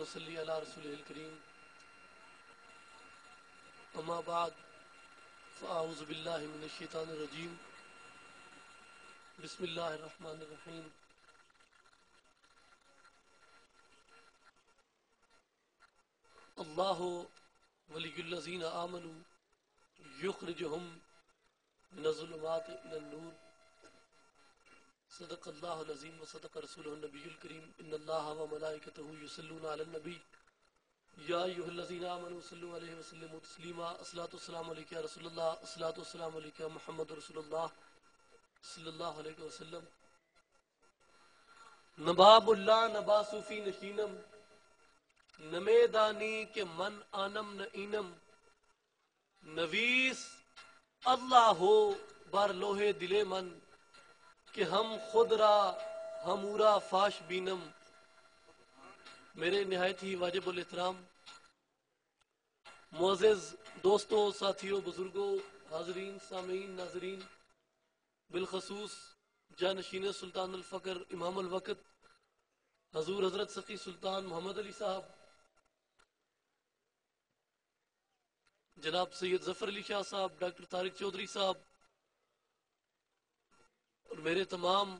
صلی علی رسول الکریم اما بعد فاعوذ باللہ من الشیطان الرجیم بسم اللہ الرحمن الرحیم اللہ ولی الذین آمنوا یخرجہم من الظلمات الی النور صدق اللہ العظیم وصدق رسولہ النبی الکریم ان اللہ وملائکتہ یصلون علی النبی یا ایھا الذین آمنوا صلوا علیہ وسلموا تسلیما الصلاۃ والسلام علیک یا رسول اللہ الصلاۃ والسلام علیک یا محمد رسول اللہ صلی اللہ علیہ وسلم نباب اللہ نبا صوفی نشینم نمیدانی کے من آنم نعینم نویس اللہ ہو بر لوہے دل من کہ ہم خود را ہمورا فاش بینم. میرے نہایت ہی واجب الاحترام معزز دوستوں، ساتھیوں، بزرگوں، حاضرین، سامعین، ناظرین، بالخصوص جانشین سلطان الفقر امام الوقت حضور حضرت سقی سلطان محمد علی صاحب، جناب سید ظفر علی شاہ صاحب، ڈاکٹر طارق چودھری صاحب اور میرے تمام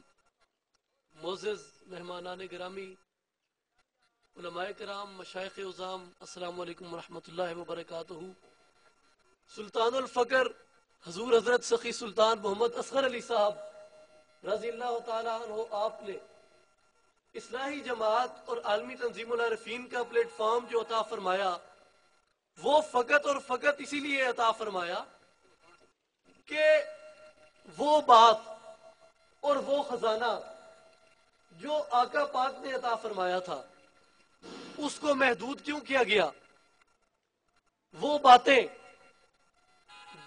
معزز مہمانان گرامی، علماء کرام، مشائخ عظام، السلام علیکم ورحمۃ اللہ وبرکاتہ. سلطان الفقر حضور حضرت سخی سلطان محمد اصغر علی صاحب رضی اللہ تعالیٰ عنہ، آپ نے اصلاحی جماعت اور عالمی تنظیم العارفین کا پلیٹ فارم جو عطا فرمایا، وہ فقط اور فقط اسی لیے عطا فرمایا کہ وہ بات اور وہ خزانہ جو آقا پاک نے عطا فرمایا تھا اس کو محدود کیوں کیا گیا؟ وہ باتیں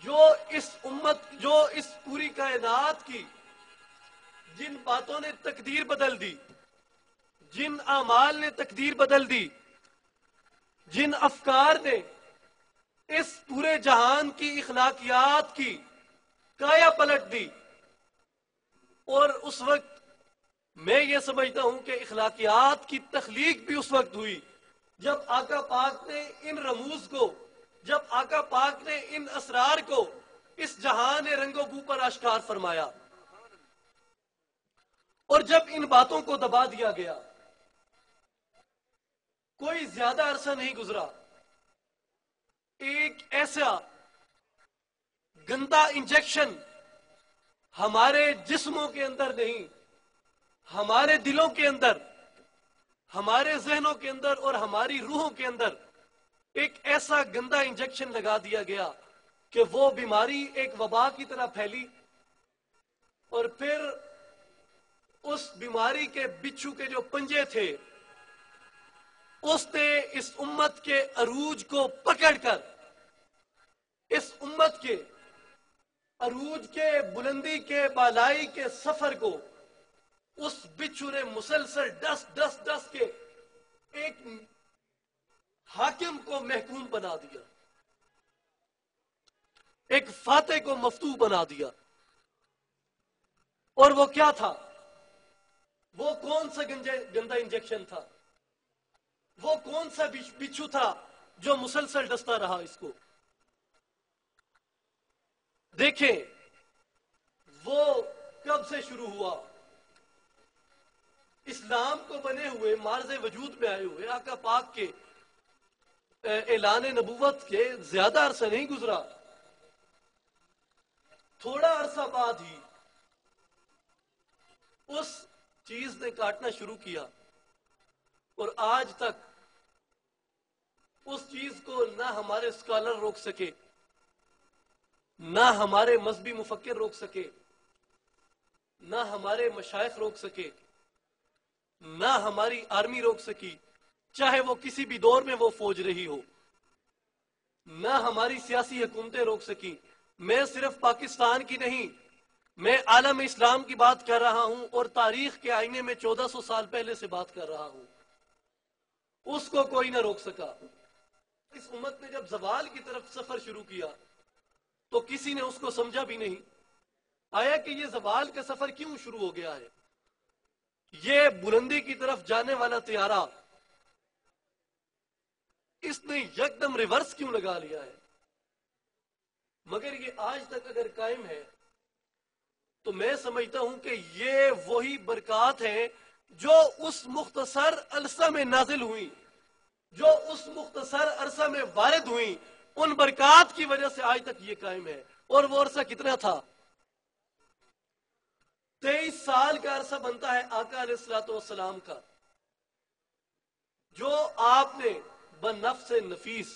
جو اس امت، جو اس پوری کائنات کی جن باتوں نے تقدیر بدل دی، جن اعمال نے تقدیر بدل دی، جن افکار نے اس پورے جہان کی اخلاقیات کی کایا پلٹ دی. اور اس وقت میں یہ سمجھتا ہوں کہ اخلاقیات کی تخلیق بھی اس وقت ہوئی جب آقا پاک نے ان رموز کو، جب آقا پاک نے ان اسرار کو اس جہان رنگ و بو پر آشکار فرمایا. اور جب ان باتوں کو دبا دیا گیا، کوئی زیادہ عرصہ نہیں گزرا، ایک ایسا گندا انجیکشن ہمارے جسموں کے اندر نہیں، ہمارے دلوں کے اندر، ہمارے ذہنوں کے اندر اور ہماری روحوں کے اندر ایک ایسا گندا انجیکشن لگا دیا گیا کہ وہ بیماری ایک وبا کی طرح پھیلی. اور پھر اس بیماری کے بچھو کے جو پنجے تھے، اس نے اس امت کے عروج کو پکڑ کر، اس امت کے عروج کے، بلندی کے، بالائی کے سفر کو اس بچھو نے مسلسل ڈس کے ایک حاکم کو محکوم بنا دیا، ایک فاتح کو مفتوح بنا دیا. اور وہ کیا تھا؟ وہ کون سا گندا انجیکشن تھا؟ وہ کون سا بچھو تھا جو مسلسل ڈستا رہا اس کو؟ دیکھیں وہ کب سے شروع ہوا. اسلام کو بنے ہوئے، معرض وجود میں آئے ہوئے آقا پاک کے اعلان نبوت کے زیادہ عرصہ نہیں گزرا، تھوڑا عرصہ بعد ہی اس چیز نے کاٹنا شروع کیا. اور آج تک اس چیز کو نہ ہمارے اسکالر روک سکے، نہ ہمارے مذہبی مفکر روک سکے، نہ ہمارے مشائخ روک سکے، نہ ہماری آرمی روک سکی، چاہے وہ کسی بھی دور میں وہ فوج رہی ہو، نہ ہماری سیاسی حکومتیں روک سکی. میں صرف پاکستان کی نہیں، میں عالم اسلام کی بات کر رہا ہوں اور تاریخ کے آئینے میں 1400 سال پہلے سے بات کر رہا ہوں. اس کو کوئی نہ روک سکا. اس امت نے جب زوال کی طرف سفر شروع کیا تو کسی نے اس کو سمجھا بھی نہیں. آیا کہ یہ زوال کا سفر کیوں شروع ہو گیا ہے؟ یہ بلندی کی طرف جانے والا طیارہ اس نے یکدم ریورس کیوں لگا لیا ہے؟ مگر یہ آج تک اگر قائم ہے تو میں سمجھتا ہوں کہ یہ وہی برکات ہیں جو اس مختصر عرصہ میں نازل ہوئی، جو اس مختصر عرصہ میں وارد ہوئی، ان برکات کی وجہ سے آج تک یہ قائم ہے۔ اور وہ عرصہ کتنا تھا؟ 23 سال کا عرصہ بنتا ہے آقا علیہ الصلوۃ والسلام کا، جو آپ نے بنفس نفیس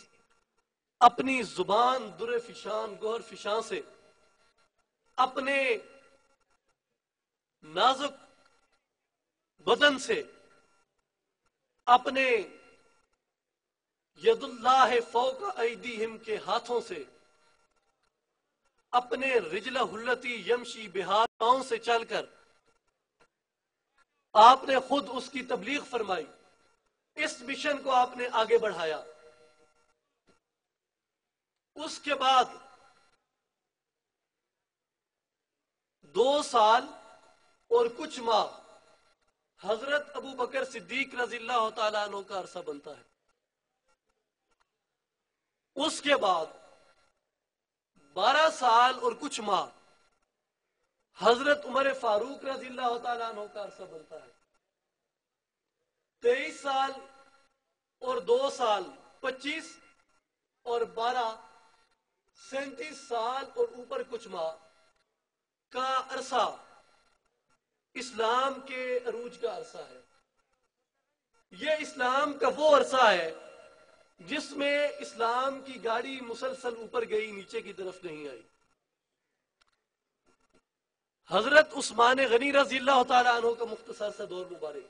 اپنی زبان در فشان گوہر فشان سے، اپنے نازک بدن سے، اپنے ید اللہ فوق ایدیہم کے ہاتھوں سے، اپنے رجل حلتی یمشی بہار پاؤں سے چل کر آپ نے خود اس کی تبلیغ فرمائی، اس مشن کو آپ نے آگے بڑھایا۔ اس کے بعد 2 سال اور کچھ ماہ حضرت ابو بکر صدیق رضی اللہ تعالیٰ عنہ کا عرصہ بنتا ہے۔ اس کے بعد 12 سال اور کچھ ماہ حضرت عمر فاروق رضی اللہ تعالیٰ عنہ کا عرصہ بنتا ہے۔ 23 سال اور 2 سال 25 اور 12 37 سال اور اوپر کچھ ماہ کا عرصہ اسلام کے عروج کا عرصہ ہے۔ یہ اسلام کا وہ عرصہ ہے جس میں اسلام کی گاڑی مسلسل اوپر گئی، نیچے کی طرف نہیں آئی۔ حضرت عثمان غنی رضی اللہ تعالیٰ عنہ کا مختصر سا دور مبارک،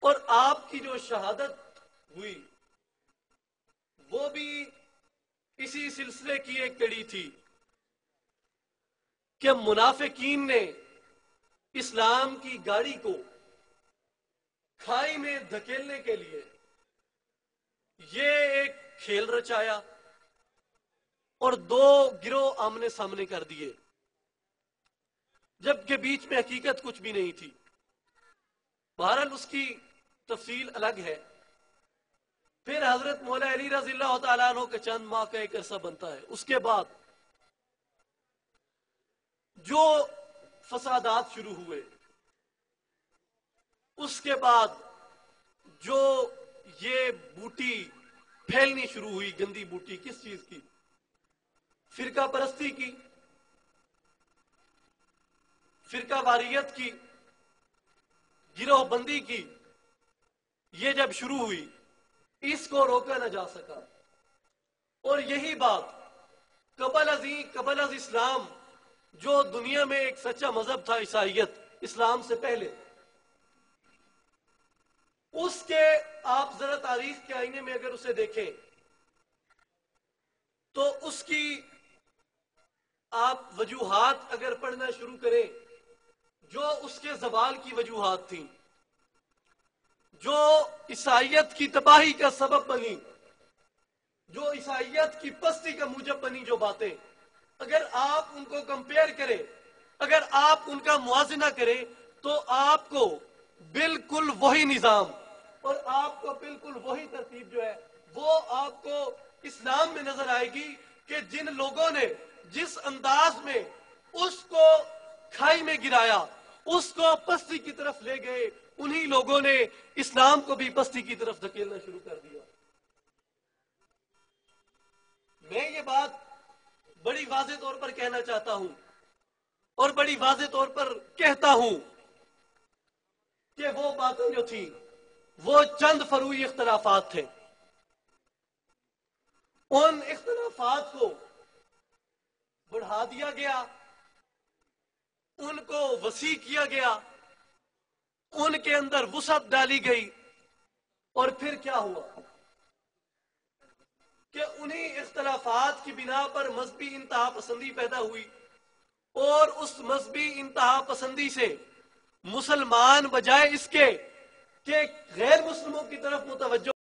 اور آپ کی جو شہادت ہوئی وہ بھی اسی سلسلے کی ایک کڑی تھی کہ منافقین نے اسلام کی گاڑی کو کھائی میں دھکیلنے کے لیے یہ ایک کھیل رچایا اور 2 گروہ آمنے سامنے کر دیے، جبکہ بیچ میں حقیقت کچھ بھی نہیں تھی۔ بہرحال اس کی تفصیل الگ ہے۔ پھر حضرت مولا علی رضی اللہ تعالیٰ عنہ کا چند ماہ کا ایک عرصہ بنتا ہے۔ اس کے بعد جو فسادات شروع ہوئے، اس کے بعد جو یہ بوٹی پھیلنی شروع ہوئی، گندی بوٹی، کس چیز کی؟ فرقہ پرستی کی، فرقہ واریت کی، گروہ بندی کی، یہ جب شروع ہوئی اس کو روکا نہ جا سکا۔ اور یہی بات قبل از اسلام جو دنیا میں ایک سچا مذہب تھا عیسائیت، اسلام سے پہلے، اس کے آپ ذرا تاریخ کے آئینے میں اگر اسے دیکھیں تو اس کی آپ وجوہات اگر پڑھنا شروع کریں، جو اس کے زوال کی وجوہات تھیں، جو عیسائیت کی تباہی کا سبب بنی، جو عیسائیت کی پستی کا موجب بنی، جو باتیں اگر آپ ان کو کمپیئر کریں، اگر آپ ان کا موازنہ کریں تو آپ کو بالکل وہی نظام اور آپ کو بالکل وہی ترتیب جو ہے وہ آپ کو اسلام میں نظر آئے گی کہ جن لوگوں نے جس انداز میں اس کو کھائی میں گرایا، اس کو پستی کی طرف لے گئے، انہی لوگوں نے اسلام کو بھی پستی کی طرف دھکیلنا شروع کر دیا۔ میں یہ بات بڑی واضح طور پر کہنا چاہتا ہوں اور بڑی واضح طور پر کہتا ہوں کہ وہ باتیں جو تھیں وہ چند فروعی اختلافات تھے۔ ان اختلافات کو بڑھا دیا گیا، ان کو وسیع کیا گیا، ان کے اندر وسعت ڈالی گئی، اور پھر کیا ہوا کہ انہی اختلافات کی بنا پر مذہبی انتہا پسندی پیدا ہوئی، اور اس مذہبی انتہا پسندی سے مسلمان بجائے اس کے کہ غیر مسلموں کی طرف متوجہ